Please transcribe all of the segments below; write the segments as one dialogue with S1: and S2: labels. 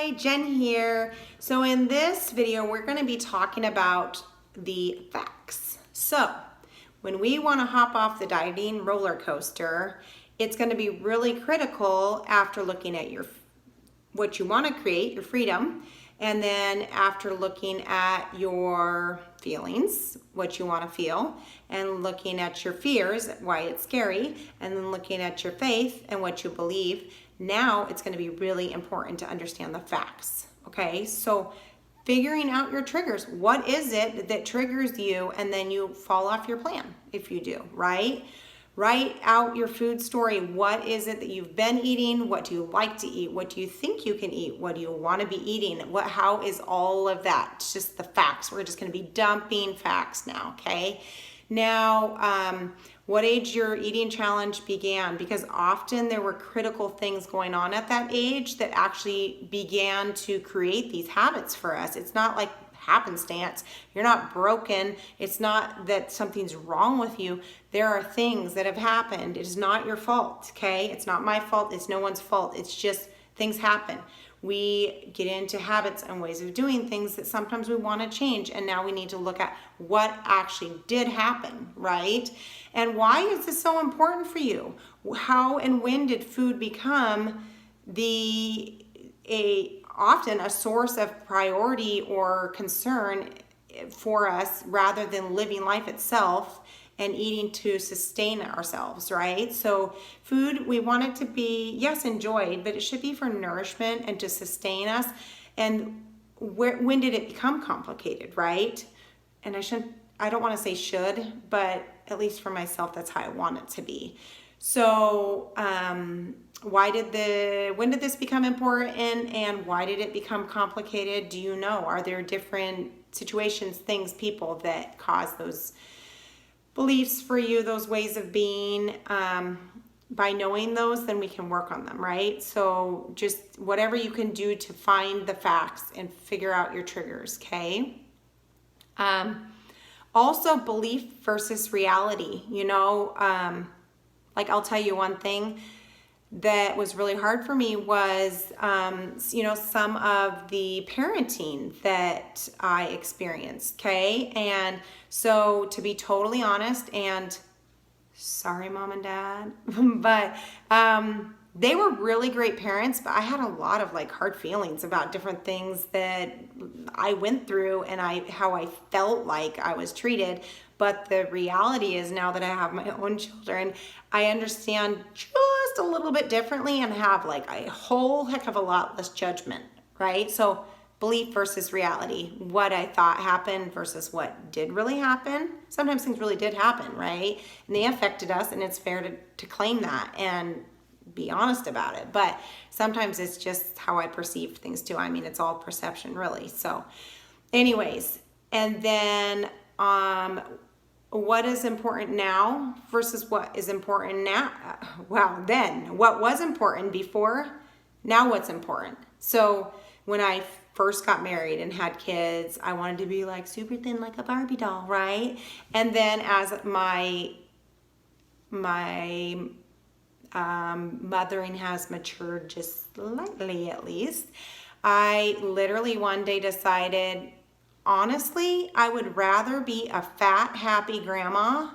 S1: Hi, Jen here. So in this video, we're going to be talking about the facts. So when we want to hop off the dieting roller coaster, it's going to be really critical after looking at what you want to create, your freedom, and then after looking at your feelings, what you want to feel, and looking at your fears, why it's scary, and then looking at your faith and what you believe. Now it's going to be really important to understand the facts. Okay, so figuring out your triggers. What is it that triggers you, and then you fall off your plan if you do, right? Write out your food story. What is it that you've been eating? What do you like to eat? What do you think you can eat? What do you want to be eating? How is all of that? It's just the facts. We're just going to be dumping facts now, okay? Now, what age your eating challenge began, because often there were critical things going on at that age that actually began to create these habits for us. It's not like happenstance. You're not broken. It's not that something's wrong with you. There are things that have happened. It is not your fault, okay? It's not my fault. It's no one's fault. It's just things happen. We get into habits and ways of doing things that sometimes we want to change, and now we need to look at what actually did happen, right? And why is this so important for you? How and when did food become often a source of priority or concern for us rather than living life itself and eating to sustain ourselves, right? So food, we want it to be, yes, enjoyed, but it should be for nourishment and to sustain us. And when did it become complicated, right? And I don't want to say should, but at least for myself, that's how I want it to be. So, when did this become important, and why did it become complicated? Do you know? Are there different situations, things, people that cause those beliefs for you, those ways of being? By knowing those, then we can work on them, right? So just whatever you can do to find the facts and figure out your triggers, okay? Also, belief versus reality. Like I'll tell you one thing that was really hard for me was, some of the parenting that I experienced, okay? And so to be totally honest, and sorry, mom and dad, but they were really great parents, but I had a lot of hard feelings about different things that I went through and how I felt like I was treated. But the reality is, now that I have my own children, I understand just a little bit differently and have a whole heck of a lot less judgment, right? So belief versus reality, what I thought happened versus what did really happen. Sometimes things really did happen, right? And they affected us, and it's fair to claim that and be honest about it. But sometimes it's just how I perceived things too. I mean, it's all perception, really. So anyways, and then what is important now versus what is important now. Then what was important before, now what's important. So when I first got married and had kids, I wanted to be super thin, like a Barbie doll, right? And then as my mothering has matured just slightly, at least, I literally one day decided, honestly, I would rather be a fat, happy grandma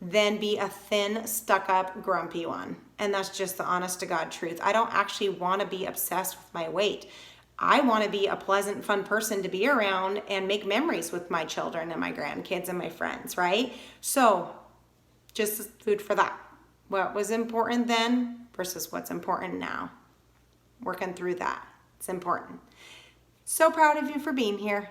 S1: than be a thin, stuck-up, grumpy one. And that's just the honest to God truth. I don't actually want to be obsessed with my weight. I want to be a pleasant, fun person to be around and make memories with my children and my grandkids and my friends, right? So just food for that. What was important then versus what's important now. Working through that. It's important. So proud of you for being here.